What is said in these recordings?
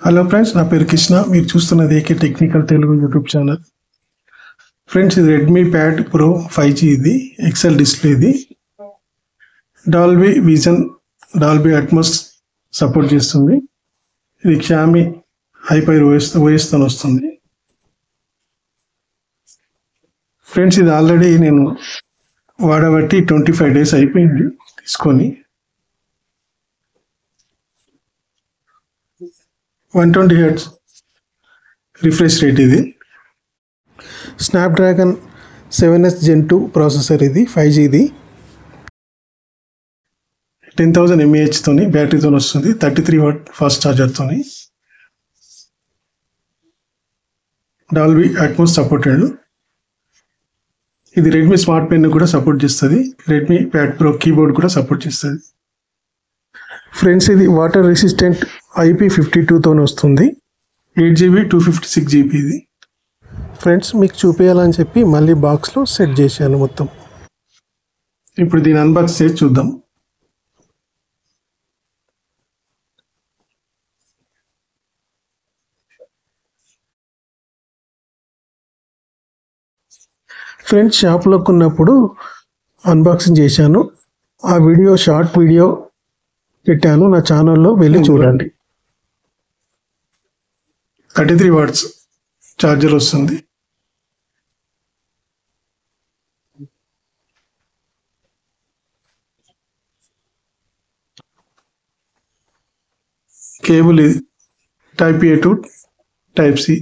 Hello friends, నా పేరు కృష్ణ. మీరు చూస్తున్నది AK technical Telugu YouTube channel. Friends, ఇది రెడ్మీ ప్యాడ్ ప్రో 5G. ఇది ఎక్సెల్ డిస్ప్లే. ఇది Dolby vision, Dolby Atmos support చేస్తుంది. ఇది క్షామి హైపర్ ఓఎస్తో వస్తుంది. ఫ్రెండ్స్, ఇది ఆల్రెడీ నేను వాడబట్టి 25 days అయిపోయింది తీసుకొని. 120 Hz రిఫ్రెష్ రేట్. ఇది స్నాప్డ్రాగన్ 7S Gen 2 ప్రాసెసర్. ఇది 5G. ఇది 10,000 mAh తోని బ్యాటరీతో వస్తుంది. 33W ఫాస్ట్ ఛార్జర్తోని. Dolby Atmos supported. ఇది రెడ్మీ స్మార్ట్ పెన్ కూడా సపోర్ట్ చేస్తుంది. రెడ్మీ ప్యాడ్ ప్రో కీబోర్డ్ కూడా సపోర్ట్ చేస్తుంది. ఫ్రెండ్స్, ఇది వాటర్ రెసిస్టెంట్ IP52తో వస్తుంది. 8GB 256GB. ఇది ఫ్రెండ్స్ మీకు చూపించాలని చెప్పి మళ్ళీ బాక్స్లో సెట్ చేశాను మొత్తం. ఇప్పుడు దీన్ని అన్బాక్స్ చేసి చూద్దాం. ఫ్రెండ్స్, షాప్లో కొన్నప్పుడు అన్బాక్సింగ్ చేశాను. ఆ వీడియో షార్ట్ వీడియో పెట్టాను, నా ఛానల్లో వెళ్ళి చూడండి. 33W ఛార్జర్ వస్తుంది. కేబుల్ ఇది Type A to Type C.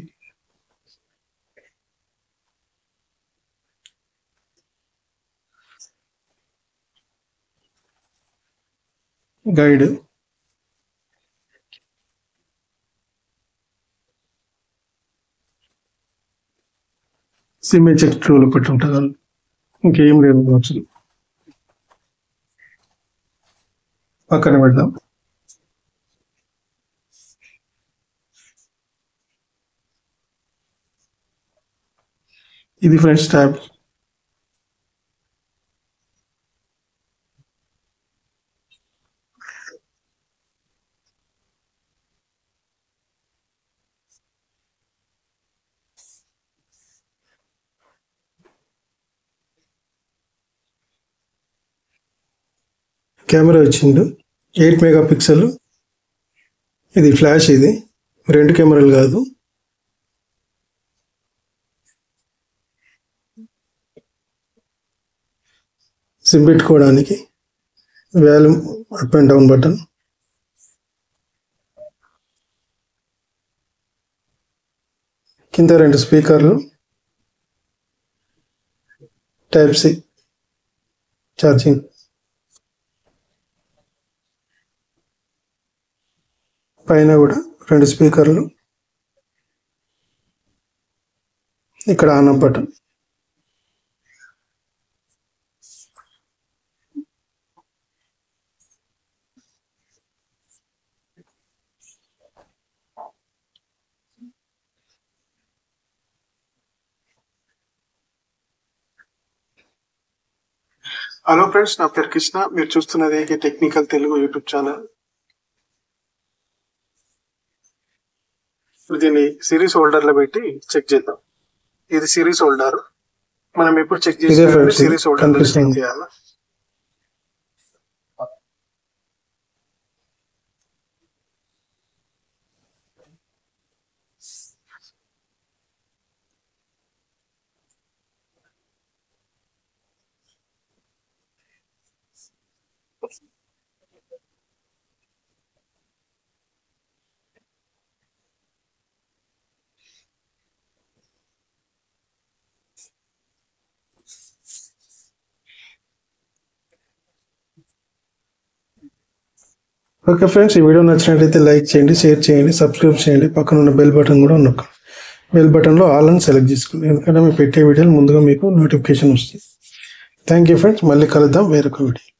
Guide. SIM check tool ఒకటి ఉంటుంది, ఇంకేం లేదు. బాక్స్ పక్కన పెడదాం. ఇది ఫ్రెండ్స్ ట్యాబ్. కెమెరా వచ్చిండు 8 MP. ఇది ఫ్లాష్. ఇది 2 కెమెరాలు కాదు. సిమ్ పెట్టుకోవడానికి volume up and down button. కింద 2 స్పీకర్లు. Type C charging. పైన కూడా 2 స్పీకర్లు. ఇక్కడ on off button. Hello friends, నా పేరు కృష్ణ. మీరు చూస్తున్నది AK technical Telugu YouTube channel. దీన్ని సిరీస్ హోల్డర్ లో పెట్టి చెక్ చేద్దాం. ఇది సిరీస్ హోల్డర్. మనం ఎప్పుడు చెక్ చేసే సిరీస్ హోల్డర్ చెక్ చేయాలి. ఓకే ఫ్రెండ్స్, ఈ వీడియో నచ్చినట్లయితే లైక్ చేయండి, షేర్ చేయండి, సబ్స్క్రైబ్ చేయండి. పక్కన ఉన్న బెల్ బటన్ కూడా నొక్కండి. బెల్ బటన్లో ఆల్ అని సెలెక్ట్ చేసుకోండి, ఎందుకంటే మేము పెట్టే వీడియోలు ముందుగా మీకు నోటిఫికేషన్ వస్తుంది. Thank you friends. మళ్ళీ కలుద్దాం వేరొక వీడియో.